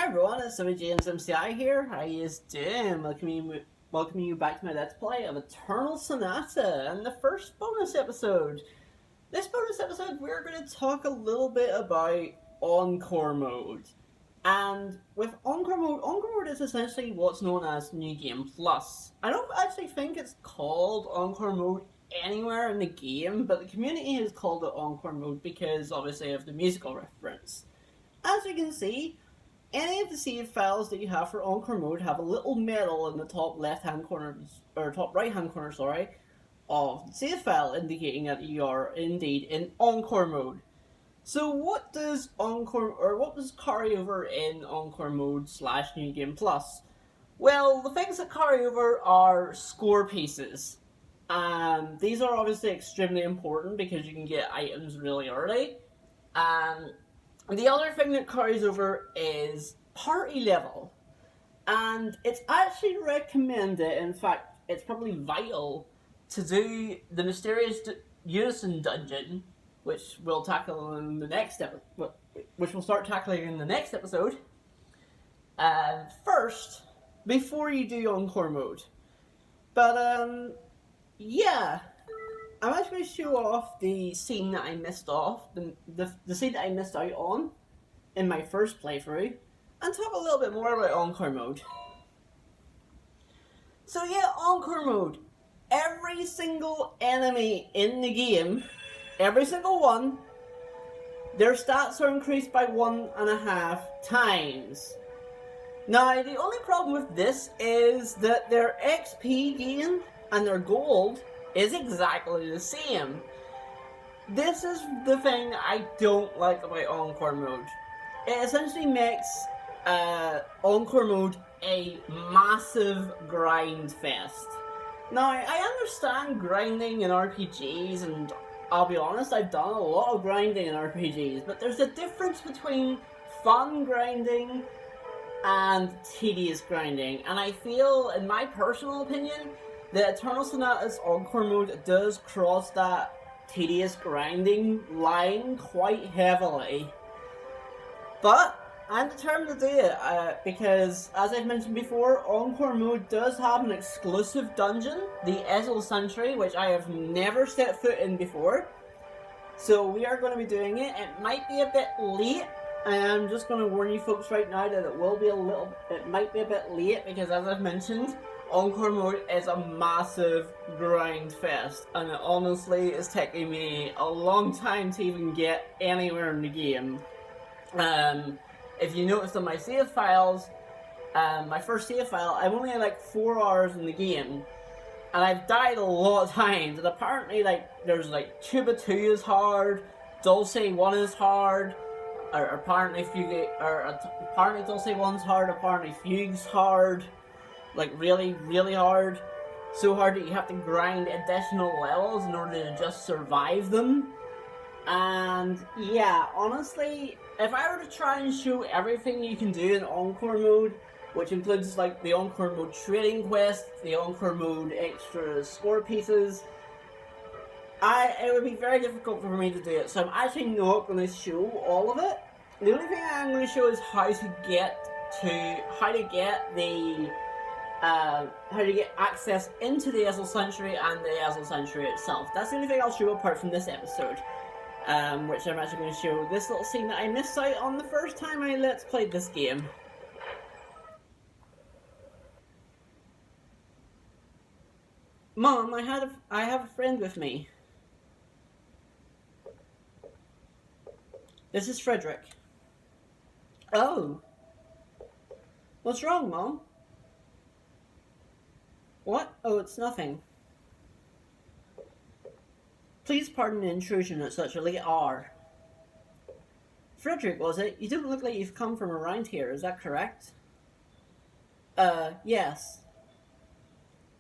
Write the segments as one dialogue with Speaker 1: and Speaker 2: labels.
Speaker 1: everyone, it's James MCI here. How you doing? Welcoming you back to my Let's Play of Eternal Sonata and the first bonus episode. This bonus episode, we're going to talk a little bit about Encore Mode. And with Encore Mode is essentially what's known as New Game Plus. I don't actually think it's called Encore Mode anywhere in the game, but the community has called it Encore Mode because, obviously, of the musical reference. As you can see, any of the save files that you have for Encore Mode have a little medal in the top left-hand corner, or top right-hand corner, sorry, of the save file, indicating that you are indeed in Encore Mode. So what does carry over in Encore Mode / New Game Plus? Well, the things that carry over are score pieces. These are obviously extremely important because you can get items really early. The other thing that carries over is party level. And it's actually recommended, in fact, it's probably vital to do the mysterious unison dungeon, which we'll tackle in the next which we'll start tackling in the next episode. First, before you do Encore Mode. But yeah. I'm actually going to show off the scene that I missed the scene that I missed out on in my first playthrough, and talk a little bit more about Encore Mode. So yeah, Encore Mode. Every single enemy in the game, every single one, their stats are increased by 1.5 times. Now, the only problem with this is that their XP gain and their gold is exactly the same. This is the thing I don't like about Encore Mode. It essentially makes Encore Mode a massive grind fest. Now, I understand grinding in RPGs, and I'll be honest, I've done a lot of grinding in RPGs, but there's a difference between fun grinding and tedious grinding, and I feel, in my personal opinion, the Eternal Sonata's Encore Mode does cross that tedious grinding line quite heavily. But I'm determined to do it, because, as I've mentioned before, Encore Mode does have an exclusive dungeon, the Ezel Sentry, which I have never set foot in before. So we are going to be doing it. It might be a bit late. I'm just going to warn you folks right now that it might be a bit late, because as I've mentioned, Encore Mode is a massive grind fest, and it honestly is taking me a long time to even get anywhere in the game. If you noticed on my save files, my first save file, I've only had like 4 hours in the game, and I've died a lot of times, and apparently there's Tuba 2 is hard, Dulce 1 is hard, or apparently Dulce 1's hard, apparently Fugue's hard. Really, really hard. So hard that you have to grind additional levels in order to just survive them. And yeah, honestly, if I were to try and show everything you can do in Encore Mode, which includes the Encore Mode trading quest, the Encore Mode extra score pieces, it would be very difficult for me to do it. So I'm actually not going to show all of it. The only thing I'm going to show is how to get access into the Ezel Sentry and the Ezel Sentry itself. That's the only thing I'll show apart from this episode, which I'm actually going to show this little scene that I missed out on the first time I Let's Played this game. Mom, I have a friend with me. This is Frederick. Oh. What's wrong, Mom? What? Oh, it's nothing. Please pardon the intrusion at such a late hour. Frederick, was it? You don't look like you've come from around here, is that correct? Yes.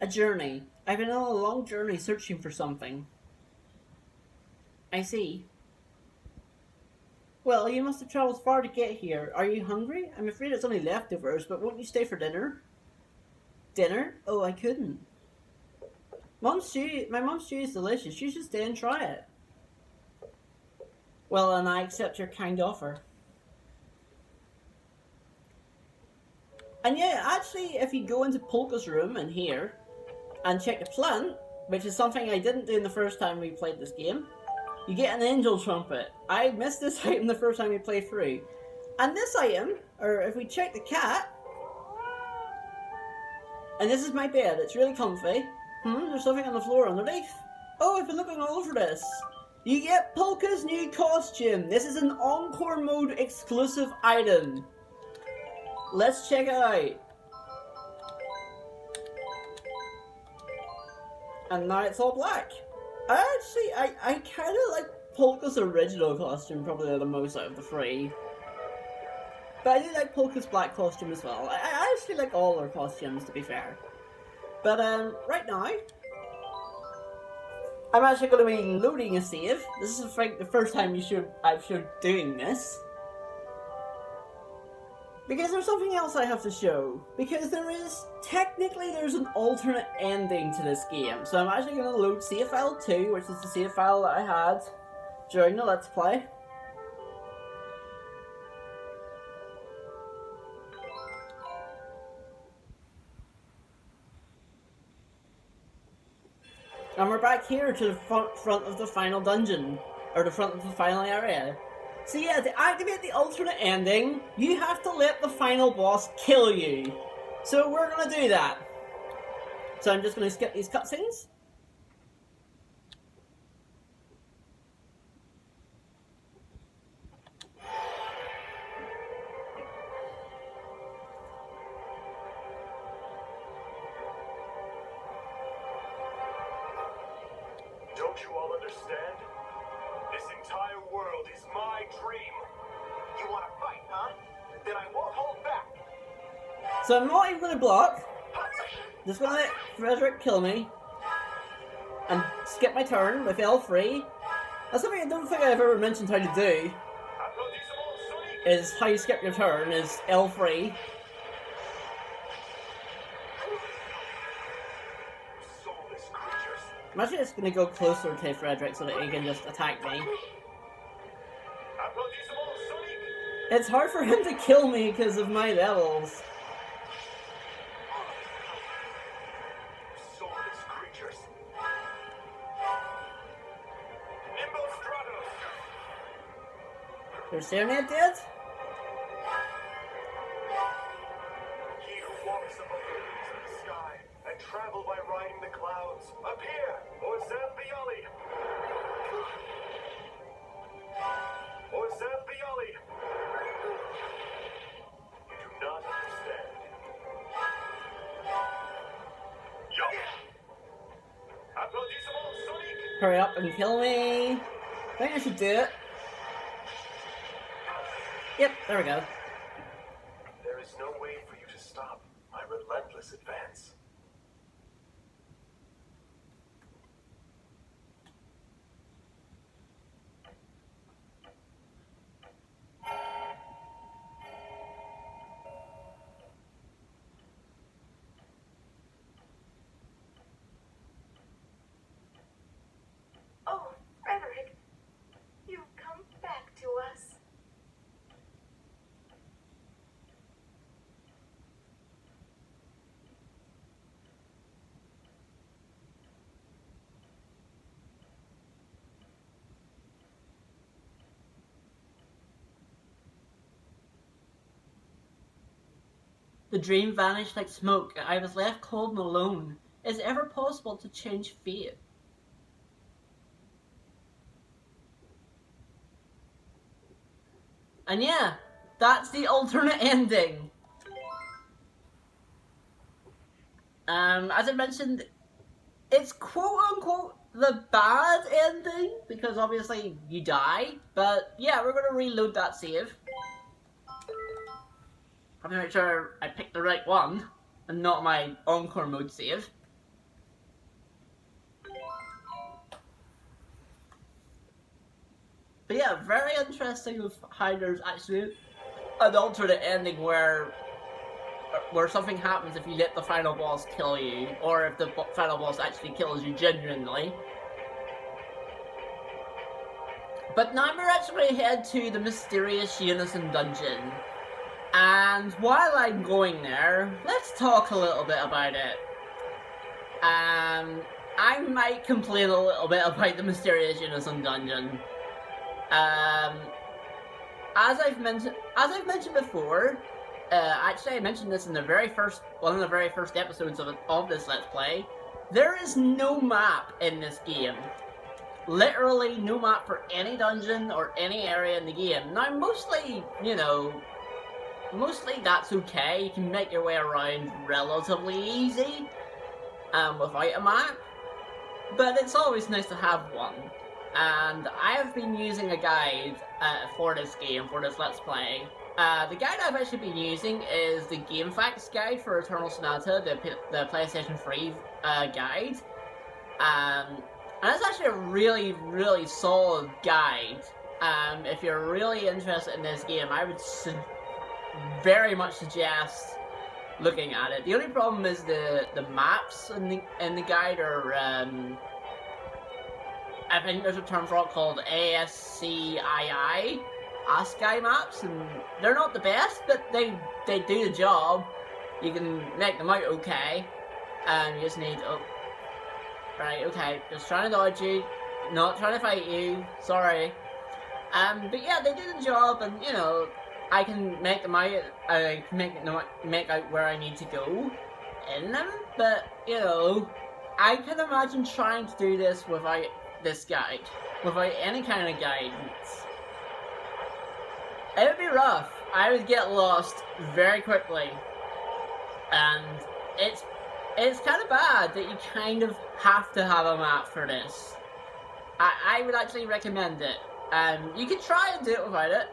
Speaker 1: A journey. I've been on a long journey searching for something. I see. Well, you must have traveled far to get here. Are you hungry? I'm afraid it's only leftovers, but won't you stay for dinner? Dinner? Oh, I couldn't. My mom's stew is delicious. You should stay and try it. Well, and I accept your kind offer. And yeah, actually, if you go into Polka's room in here and check the plant, which is something I didn't do the first time we played this game, you get an angel trumpet. I missed this item the first time we played through. And this item, or if we check the cat, and this is my bed, it's really comfy. There's something on the floor underneath. Oh, I've been looking all over this. You get Polka's new costume. This is an Encore mode exclusive item. Let's check it out. And now it's all black. I kind of like Polka's original costume probably the most out of the three. But I do like Polka's black costume as well. I actually like all their costumes, to be fair. But right now, I'm actually going to be loading a save. This is the first time I should doing this. Because there's something else I have to show. Because there's an alternate ending to this game. So I'm actually going to load save file 2, which is the save file that I had during the Let's Play. And we're back here to the front of the final dungeon, or the front of the final area. So yeah, to activate the alternate ending, you have to let the final boss kill you. So we're gonna do that. So I'm just gonna skip these cutscenes.
Speaker 2: Don't you all understand? This entire world is my dream. You want to fight, huh? Then I won't hold back.
Speaker 1: So I'm not even going to block. Just going to let Frederick kill me. And skip my turn with L3. That's something I don't think I've ever mentioned how to do. Is how you skip your turn, is L3. I'm actually just going to go closer to Frederick so that he can just attack me. It's hard for him to kill me because of my levels. You're staring at dead?
Speaker 2: He who walks above the wings of the sky and travel by riding the clouds, appear, or Zambiali. Or Zambiali. You do not understand. Yo! Applaudissement Sonic!
Speaker 1: Hurry up and kill me. I think I should do it. Yep, there we go.
Speaker 2: There is no way for you to stop my relentless advance.
Speaker 3: Oh, Frederick, you've come back to us.
Speaker 1: The dream vanished like smoke. I was left cold and alone. Is it ever possible to change fate? And yeah, that's the alternate ending. As I mentioned, it's quote-unquote the bad ending, because obviously you die. But yeah, we're going to reload that save. I have to make sure I pick the right one, and not my Encore mode save. But yeah, very interesting with how there's actually an alternate ending where something happens if you let the final boss kill you, or if the final boss actually kills you genuinely. But now we're actually head to the mysterious Unison dungeon. And while I'm going there, let's talk a little bit about it. I might complain a little bit about the Mysterious Unison dungeon. As I've mentioned before, actually I mentioned this in the one of the very first episodes of this Let's Play. There is no map in this game. Literally no map for any dungeon or any area in the game. Now, mostly that's okay. You can make your way around relatively easy, without a map. But it's always nice to have one. And I have been using a guide for this game, for this Let's Play. The guide I've actually been using is the Game Facts guide for Eternal Sonata, the PlayStation 3 guide. And it's actually a really, really solid guide. If you're really interested in this game, I would very much suggest looking at it. The only problem is the maps in the guide are I think there's a term for it called ASCII maps, and they're not the best, but they do the job. You can make them out okay, and you just need right, okay, just trying to dodge you, not trying to fight you, sorry. But yeah, they do the job, and I can make them out. I can make out where I need to go in them, but I can imagine trying to do this without this guide, without any kind of guidance. It would be rough. I would get lost very quickly, and it's kind of bad that you kind of have to have a map for this. I would actually recommend it. You could try and do it without it.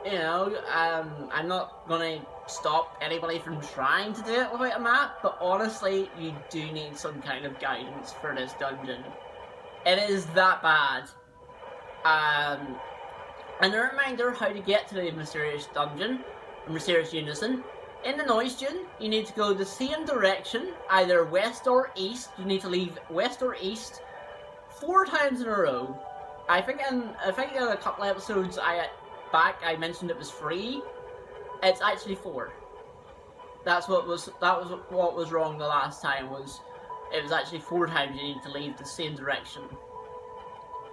Speaker 1: I'm not gonna stop anybody from trying to do it without a map, but honestly, you do need some kind of guidance for this dungeon. It is that bad. And a reminder how to get to the Mysterious Dungeon, the Mysterious Unison. In the Noise Dune, you need to go the same direction, either west or east. You need to leave west or east 4 times in a row. I think in a couple episodes I mentioned it was 3. It's actually 4. That was what was wrong the last time. It was actually 4 times you need to leave the same direction.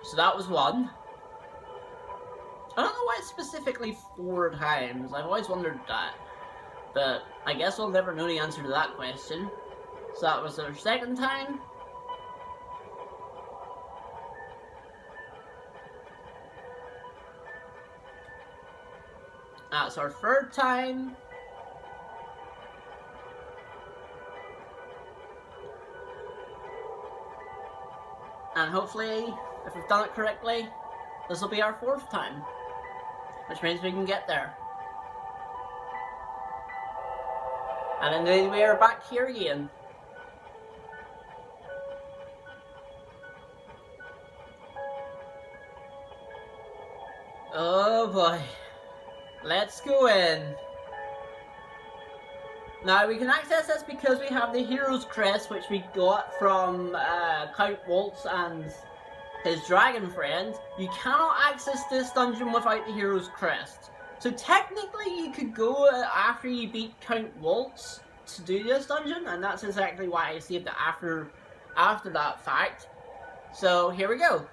Speaker 1: So that was 1. I don't know why it's specifically 4 times. I've always wondered that. But I guess we'll never know the answer to that question. So that was our 2nd time. That's our 3rd time. And hopefully, if we've done it correctly, this will be our 4th time. Which means we can get there. And then we are back here again. Oh boy. Let's go in. Now we can access this because we have the Hero's Crest, which we got from Count Waltz and his dragon friend. You cannot access this dungeon without the Hero's Crest. So technically you could go after you beat Count Waltz to do this dungeon, and that's exactly why I saved it after that fact. So here we go.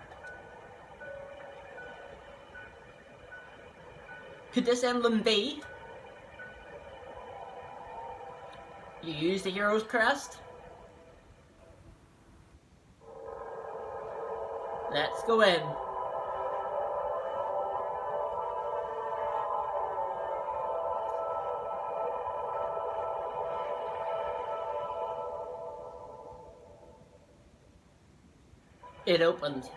Speaker 1: Could this emblem be? You use the Hero's Crest. Let's go in. It opened.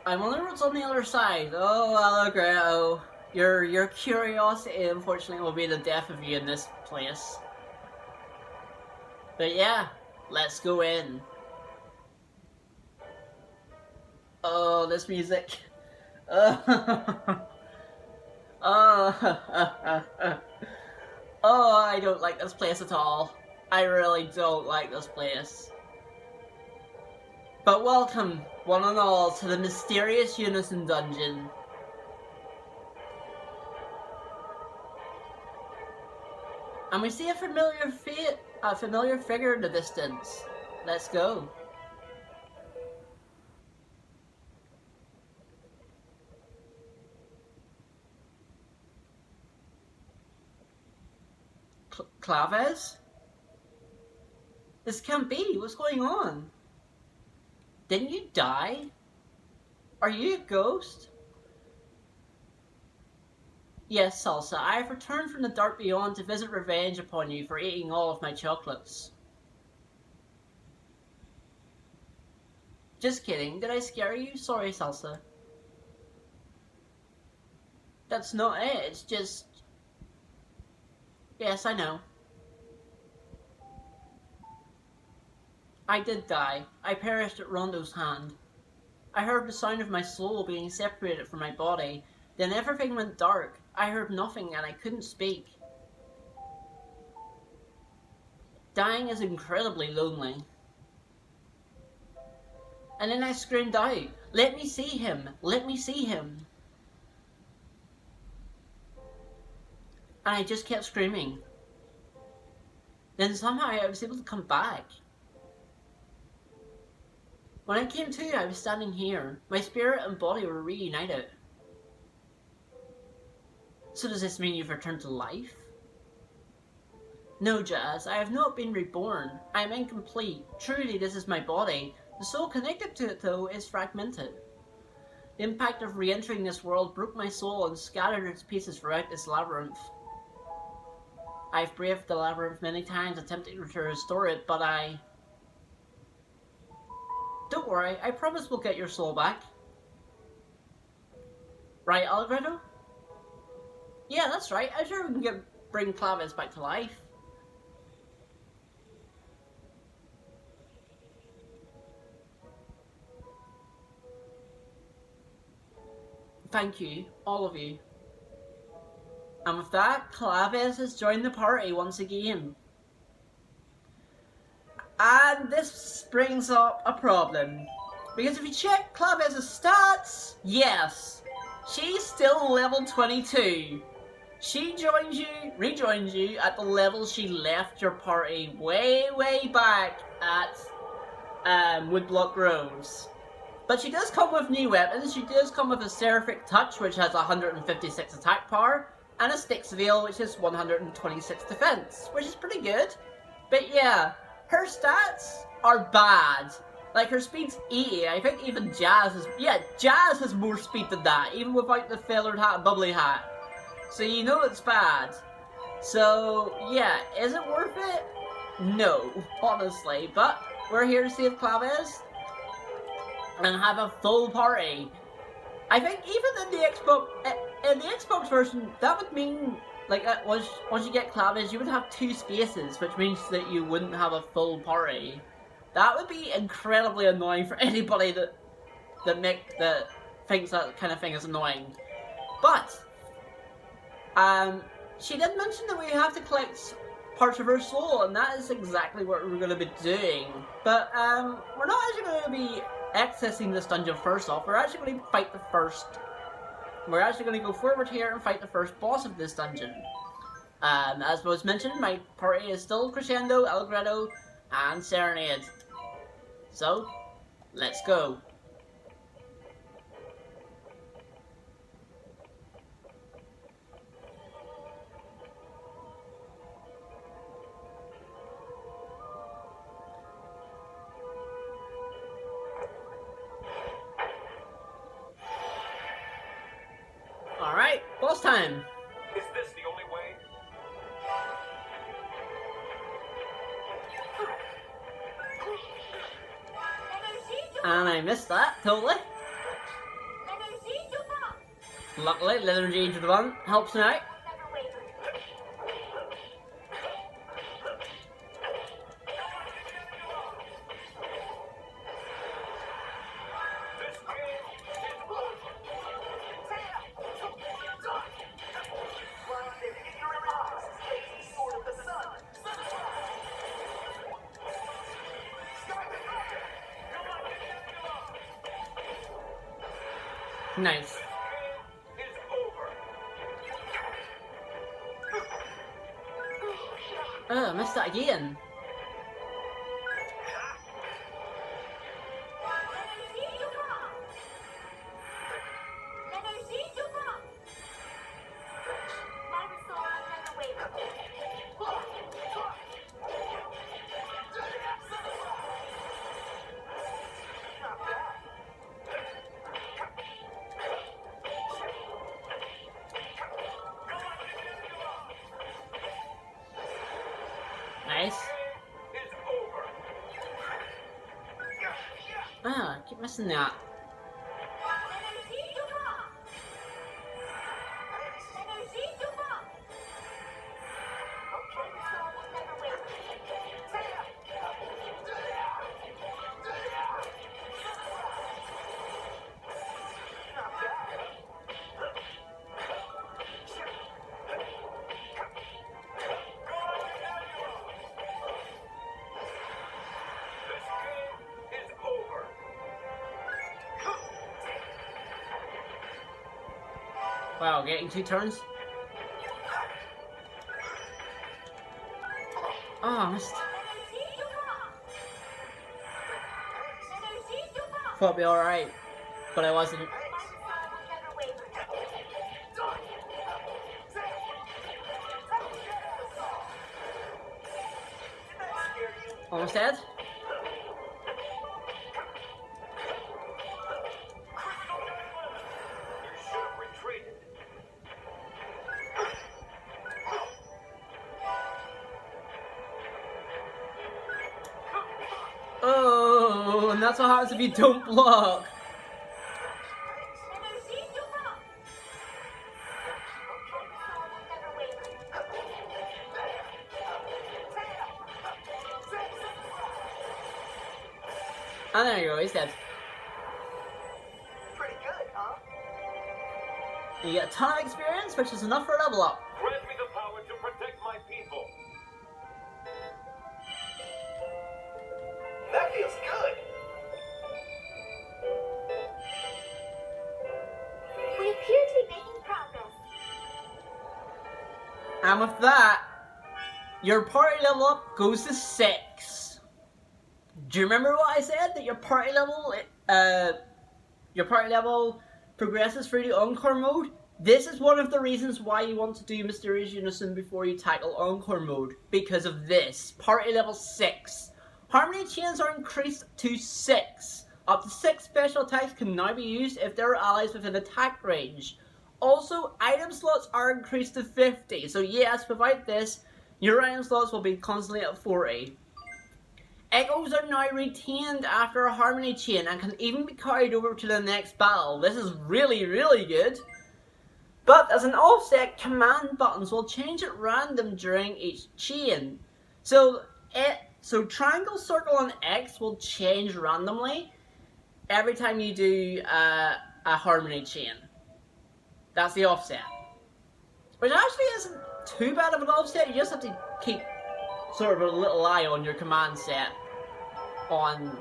Speaker 1: I wonder what's on the other side. Oh, hello, Greto. Your curiosity, unfortunately, will be the death of you in this place. But yeah, let's go in. Oh, this music. Oh, I don't like this place at all. I really don't like this place. But welcome, one and all, to the Mysterious Unison Dungeon. And we see a familiar figure in the distance. Let's go. Claves? This can't be. What's going on? Didn't you die? Are you a ghost? Yes, Salsa, I have returned from the dark beyond to visit revenge upon you for eating all of my chocolates. Just kidding, did I scare you? Sorry, Salsa. That's not it, it's just... Yes, I know. I did die. I perished at Rondo's hand. I heard the sound of my soul being separated from my body. Then everything went dark. I heard nothing and I couldn't speak. Dying is incredibly lonely. And then I screamed out, "Let me see him! Let me see him!" And I just kept screaming. Then somehow I was able to come back. When I came to, I was standing here. My spirit and body were reunited. So does this mean you've returned to life? No, Jazz, I have not been reborn. I am incomplete. Truly, this is my body. The soul connected to it, though, is fragmented. The impact of re-entering this world broke my soul and scattered its pieces throughout this labyrinth. I've braved the labyrinth many times, attempting to restore it, but I... Don't worry, I promise we'll get your soul back. Right, Alfredo? Yeah, that's right. I'm sure we can bring Clavis back to life. Thank you, all of you. And with that, Clavis has joined the party once again. And this brings up a problem. Because if you check Clavis's stats, yes, she's still level 22. She rejoins you at the level she left your party way back at Woodblock Groves. But she does come with new weapons. She does come with a Seraphic Touch, which has 156 attack power, and a Styx Veil, which is 126 defense, which is pretty good. But yeah, her stats are bad. Like, her speed's 80. I think even Jazz has... Yeah, Jazz has more speed than that, even without the feathered hat and bubbly hat. So you know it's bad. So, yeah, is it worth it? No, honestly. But we're here to save Clavis and have a full party. I think even in the Xbox version, that would mean, like, once you get Clavis, you would have 2 spaces, which means that you wouldn't have a full party. That would be incredibly annoying for anybody that thinks that kind of thing is annoying. But she did mention that we have to collect parts of her soul, and that is exactly what we're going to be doing. But we're not actually going to be accessing this dungeon first off. We're actually going to fight the first. We're actually going to go forward here and fight the first boss of this dungeon. As was mentioned, my party is still Crescendo, Algredo, and Serenade. So, let's go. Alright, boss time!
Speaker 2: Is this the only way?
Speaker 1: And I missed that, totally. Luckily, Liturgy to the One helps me out. Nice. Oh, I missed that again. Nice. Ah, I keep missing that. Wow, getting 2 turns? Oh, I missed. Thought it'd be alright, but I wasn't. Almost dead? Oh, and that's what happens if you don't block. And there you go, he's dead.
Speaker 2: Pretty good, huh?
Speaker 1: You get a ton of experience, which is enough for a level up.
Speaker 2: Grant me the power to protect my people. That feels good.
Speaker 3: We appear to be making progress.
Speaker 1: And with that, your party level up goes to 6. Do you remember what I said? That your party level progresses through the Encore mode? This is one of the reasons why you want to do Mysterious Unison before you tackle Encore mode. Because of this. Party level 6. Harmony chains are increased to 6. Up to 6 special attacks can now be used if there are allies within attack range. Also, item slots are increased to 50. So yes, without this, your item slots will be constantly at 40. Echoes are now retained after a Harmony chain and can even be carried over to the next battle. This is really, really good. But as an offset, command buttons will change at random during each chain. So triangle, circle, and X will change randomly every time you do a Harmony chain. That's the offset. Which actually isn't too bad of an offset, you just have to keep sort of a little eye on your command set on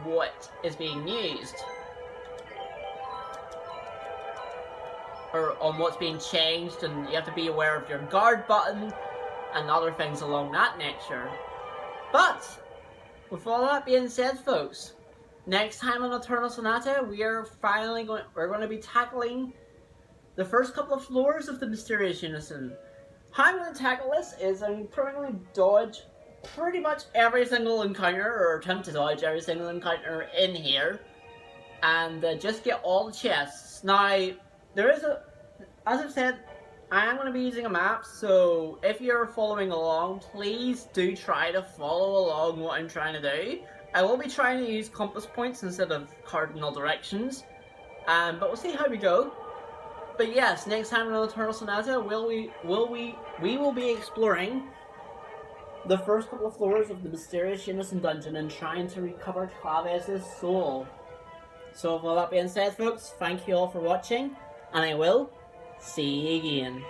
Speaker 1: what is being used. Or on what's being changed, and you have to be aware of your guard button and other things along that nature. But with all that being said, folks, next time on Eternal Sonata, we're going to be tackling the first couple of floors of the Mysterious Unison. How I'm going to tackle this is I'm probably going to dodge pretty much every single encounter, or attempt to dodge every single encounter in here, and just get all the chests. Now, there is as I've said, I am going to be using a map, so if you're following along, please do try to follow along what I'm trying to do. I will be trying to use compass points instead of cardinal directions, but we'll see how we go. But yes, next time on Eternal Sonata, we will be exploring the first couple of floors of the Mysterious Unison dungeon and trying to recover Clavez's soul. So with all that being said, folks, thank you all for watching, and I will see you again.